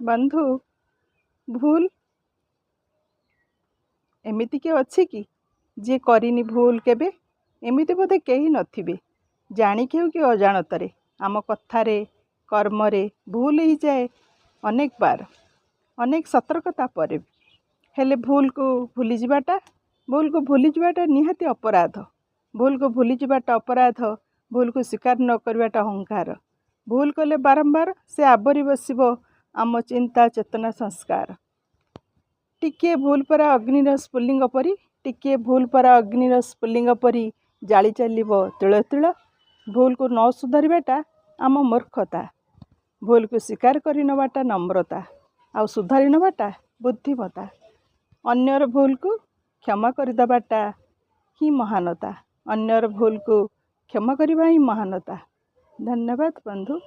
बंधु भूल एमिति के अच्छी कि जे करिनी भूल केबे एमिति बोधे केही नथिबे जानिके हो कि अजाणतरे आम कथारे कर्मरे भूल ही जाए अनेक बार अनेक सतर्कता पर भी हेले भूल को भूली जावाटा निहाती अपराध भूल को भूली जावाटा अपराध भूल को स्वीकार न करवाटा अहंकार भूल कले बारंबार से आवरी बसिब आम चिंता चेतना संस्कार टिके भूल परा अग्निर स्फुलिंग परी टिके भूल परा अग्निर स्फुलिंग परी जाली चलिब तिल तिल भूल को न सुधारिबाटा आम मूर्खता भूल को स्वीकार कर नवाटा नम्रता आ सुधारी नवाटा बुद्धिमता अन्यर भूल को क्षमा करदेवाटा ही महानता अन्यर भूल को क्षमा करवा ही महानता। धन्यवाद बंधु।